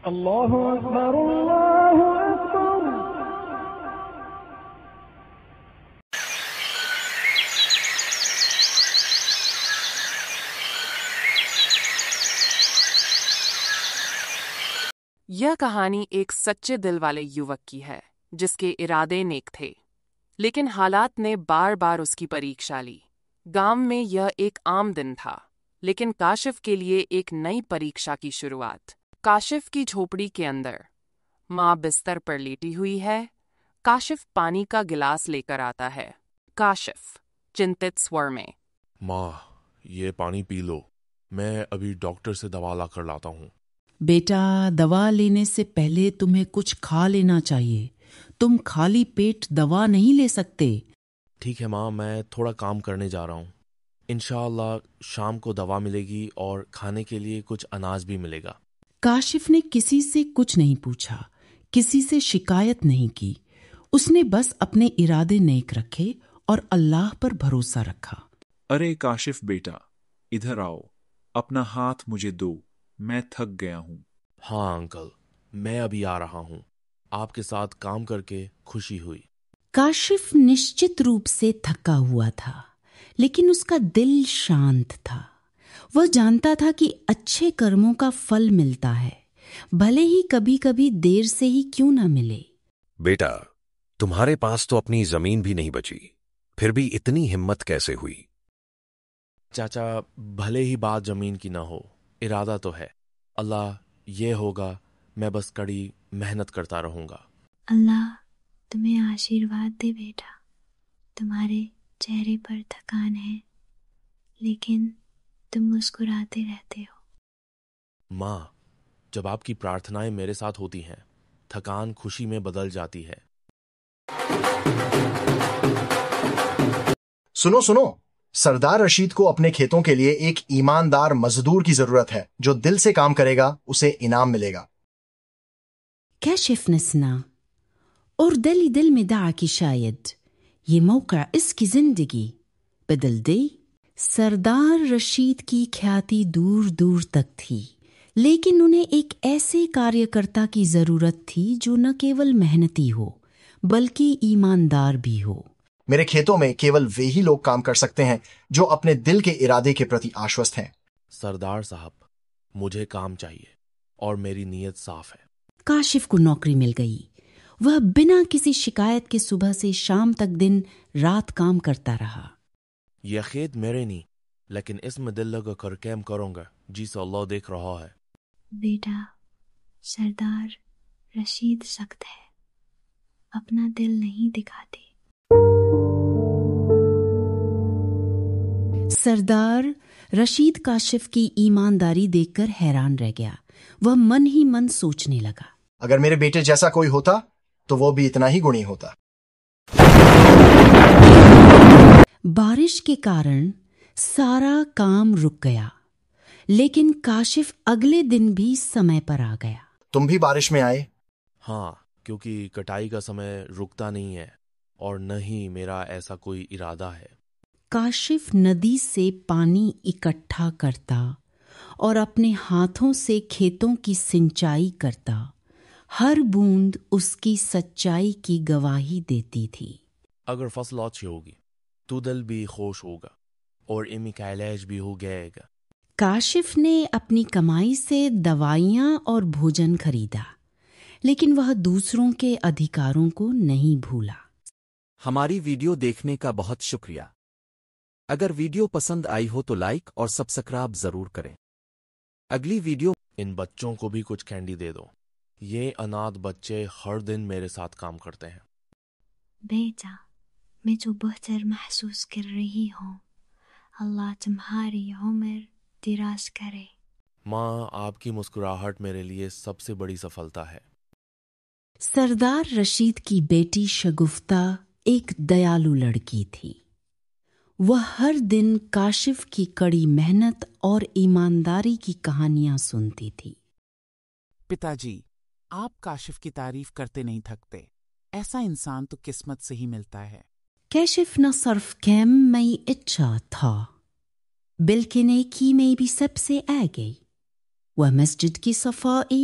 अल्लाहु अकबर, अल्लाहु अकबर। यह कहानी एक सच्चे दिल वाले युवक की है जिसके इरादे नेक थे, लेकिन हालात ने बार बार उसकी परीक्षा ली। गांव में यह एक आम दिन था, लेकिन काशिफ के लिए एक नई परीक्षा की शुरुआत। काशिफ की झोपड़ी के अंदर माँ बिस्तर पर लेटी हुई है। काशिफ पानी का गिलास लेकर आता है। काशिफ चिंतित स्वर में, माँ, ये पानी पी लो, मैं अभी डॉक्टर से दवा ला कर लाता हूँ। बेटा, दवा लेने से पहले तुम्हें कुछ खा लेना चाहिए। तुम खाली पेट दवा नहीं ले सकते। ठीक है माँ, मैं थोड़ा काम करने जा रहा हूँ। इंशाअल्लाह शाम को दवा मिलेगी और खाने के लिए कुछ अनाज भी मिलेगा। काशिफ ने किसी से कुछ नहीं पूछा, किसी से शिकायत नहीं की। उसने बस अपने इरादे नेक रखे और अल्लाह पर भरोसा रखा। अरे काशिफ बेटा, इधर आओ, अपना हाथ मुझे दो, मैं थक गया हूँ। हाँ अंकल, मैं अभी आ रहा हूँ। आपके साथ काम करके खुशी हुई। काशिफ निश्चित रूप से थका हुआ था, लेकिन उसका दिल शांत था। वह जानता था कि अच्छे कर्मों का फल मिलता है, भले ही कभी कभी देर से ही क्यों ना मिले। बेटा, तुम्हारे पास तो अपनी जमीन भी नहीं बची, फिर भी इतनी हिम्मत कैसे हुई? चाचा, भले ही बात जमीन की ना हो, इरादा तो है। अल्लाह ये होगा, मैं बस कड़ी मेहनत करता रहूंगा। अल्लाह तुम्हें आशीर्वाद दे बेटा। तुम्हारे चेहरे पर थकान है, लेकिन तुम मुस्कुराते रहते हो। माँ, जब आपकी प्रार्थनाएं मेरे साथ होती हैं, थकान खुशी में बदल जाती है। सुनो सुनो, सरदार रशीद को अपने खेतों के लिए एक ईमानदार मजदूर की जरूरत है। जो दिल से काम करेगा उसे इनाम मिलेगा। काशिफ ने सुना और दिल ही दिल में दआ कि शायद ये मौका इसकी जिंदगी बदल दे। सरदार रशीद की ख्याति दूर दूर तक थी, लेकिन उन्हें एक ऐसे कार्यकर्ता की जरूरत थी जो न केवल मेहनती हो बल्कि ईमानदार भी हो। मेरे खेतों में केवल वे ही लोग काम कर सकते हैं जो अपने दिल के इरादे के प्रति आश्वस्त हैं। सरदार साहब, मुझे काम चाहिए और मेरी नीयत साफ है। काशिफ को नौकरी मिल गई। वह बिना किसी शिकायत के सुबह से शाम तक दिन रात काम करता रहा। यह खेत मेरे नहीं, लेकिन इसमें दिल लगा कर काम करूंगा, जिसे अल्लाह देख रहा है। बेटा, सरदार रशीद सख्त है, अपना दिल नहीं दिखाते। सरदार रशीद काशिफ की ईमानदारी देखकर हैरान रह गया। वह मन ही मन सोचने लगा, अगर मेरे बेटे जैसा कोई होता तो वो भी इतना ही गुणी होता। बारिश के कारण सारा काम रुक गया, लेकिन काशिफ अगले दिन भी समय पर आ गया। तुम भी बारिश में आए? हाँ, क्योंकि कटाई का समय रुकता नहीं है और न ही मेरा ऐसा कोई इरादा है। काशिफ नदी से पानी इकट्ठा करता और अपने हाथों से खेतों की सिंचाई करता। हर बूंद उसकी सच्चाई की गवाही देती थी। अगर फसल अच्छी होगी तो दिल भी खुश होगा और इमी का इलाज भी हो जाएगा। काशिफ ने अपनी कमाई से दवाइयाँ और भोजन खरीदा, लेकिन वह दूसरों के अधिकारों को नहीं भूला। हमारी वीडियो देखने का बहुत शुक्रिया। अगर वीडियो पसंद आई हो तो लाइक और सब्सक्राइब जरूर करें। अगली वीडियो। इन बच्चों को भी कुछ कैंडी दे दो। ये अनाथ बच्चे हर दिन मेरे साथ काम करते हैं। बेटा, मैं जो बेहतर महसूस कर रही हूँ, अल्लाह तुम्हारी उम्र दराज करे। माँ, आपकी मुस्कुराहट मेरे लिए सबसे बड़ी सफलता है। सरदार रशीद की बेटी शगुफ्ता एक दयालु लड़की थी। वह हर दिन काशिफ की कड़ी मेहनत और ईमानदारी की कहानियां सुनती थी। पिताजी, आप काशिफ की तारीफ करते नहीं थकते। ऐसा इंसान तो किस्मत से ही मिलता है। काशिफ न सिर्फ काम में अच्छा था, बल्कि नेकी में भी सबसे आगे। वह मस्जिद की सफाई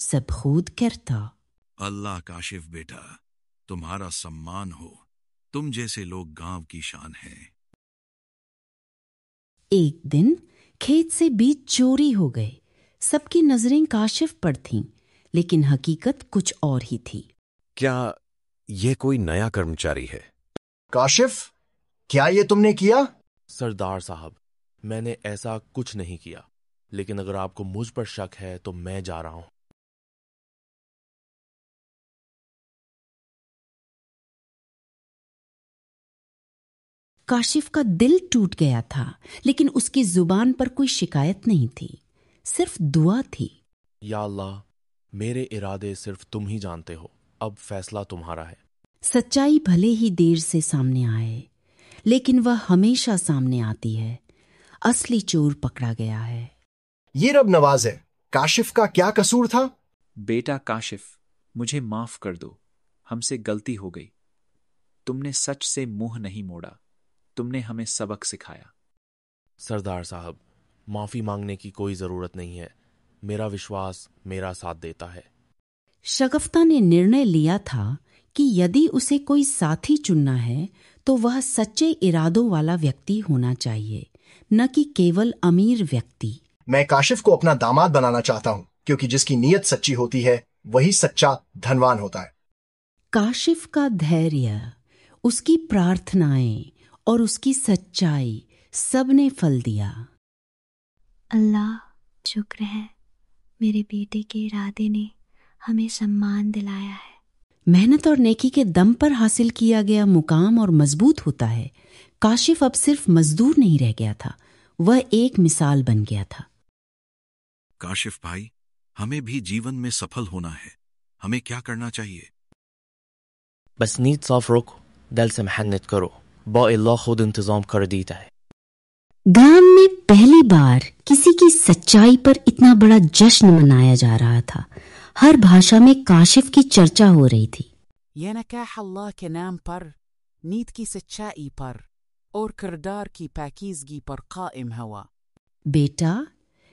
सब खुद करता। अल्लाह काशिफ बेटा, तुम्हारा सम्मान हो, तुम जैसे लोग गांव की शान हैं। एक दिन खेत से बीज चोरी हो गए। सबकी नजरें काशिफ पर थीं, लेकिन हकीकत कुछ और ही थी। क्या यह कोई नया कर्मचारी है? काशिफ, क्या ये तुमने किया? सरदार साहब, मैंने ऐसा कुछ नहीं किया, लेकिन अगर आपको मुझ पर शक है तो मैं जा रहा हूं। काशिफ का दिल टूट गया था, लेकिन उसकी जुबान पर कोई शिकायत नहीं थी, सिर्फ दुआ थी। या अल्लाह, मेरे इरादे सिर्फ तुम ही जानते हो, अब फैसला तुम्हारा है। सच्चाई भले ही देर से सामने आए, लेकिन वह हमेशा सामने आती है। असली चोर पकड़ा गया है। ये रब नवाज है। काशिफ का क्या कसूर था? बेटा काशिफ, मुझे माफ कर दो, हमसे गलती हो गई। तुमने सच से मुंह नहीं मोड़ा, तुमने हमें सबक सिखाया। सरदार साहब, माफी मांगने की कोई जरूरत नहीं है, मेरा विश्वास मेरा साथ देता है। शगफ्ता ने निर्णय लिया था कि यदि उसे कोई साथी चुनना है तो वह सच्चे इरादों वाला व्यक्ति होना चाहिए, न कि केवल अमीर व्यक्ति। मैं काशिफ को अपना दामाद बनाना चाहता हूं, क्योंकि जिसकी नीयत सच्ची होती है वही सच्चा धनवान होता है। काशिफ का धैर्य, उसकी प्रार्थनाएं और उसकी सच्चाई सब ने फल दिया। अल्लाह शुक्र है, मेरे बेटे के इरादे ने हमें सम्मान दिलाया है। मेहनत और नेकी के दम पर हासिल किया गया मुकाम और मजबूत होता है। काशिफ अब सिर्फ मजदूर नहीं रह गया था, वह एक मिसाल बन गया था। काशिफ भाई, हमें भी जीवन में सफल होना है, हमें क्या करना चाहिए? बस नींद साफ रखो, दिल से मेहनत करो, अल्लाह खुद इंतजाम कर देता है। गांव में पहली बार किसी की सच्चाई पर इतना बड़ा जश्न मनाया जा रहा था। हर भाषा में काशिफ की चर्चा हो रही थी। ये नकाह अल्लाह के नाम पर, नीत की सच्चाई पर और किरदार की पाकीज़गी पर कायम हुआ। बेटा,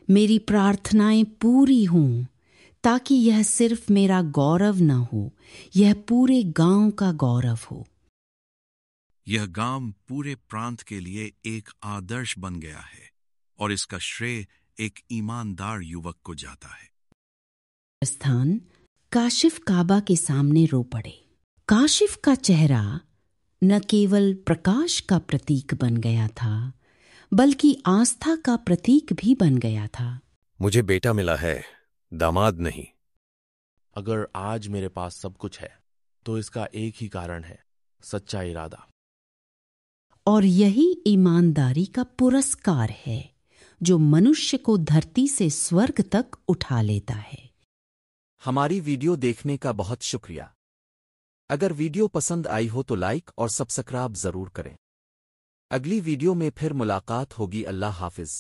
मेरी प्रार्थनाएं पूरी हों, ताकि यह सिर्फ मेरा गौरव न हो, यह पूरे गांव का गौरव हो। यह गांव पूरे प्रांत के लिए एक आदर्श बन गया है और इसका श्रेय एक ईमानदार युवक को जाता है। स्थान काशिफ काबा के सामने रो पड़े। काशिफ का चेहरा न केवल प्रकाश का प्रतीक बन गया था, बल्कि आस्था का प्रतीक भी बन गया था। मुझे बेटा मिला है, दामाद नहीं। अगर आज मेरे पास सब कुछ है तो इसका एक ही कारण है, सच्चा इरादा। और यही ईमानदारी का पुरस्कार है, जो मनुष्य को धरती से स्वर्ग तक उठा लेता है। हमारी वीडियो देखने का बहुत शुक्रिया। अगर वीडियो पसंद आई हो तो लाइक और सब्सक्राइब जरूर करें। अगली वीडियो में फिर मुलाकात होगी। अल्लाह हाफिज।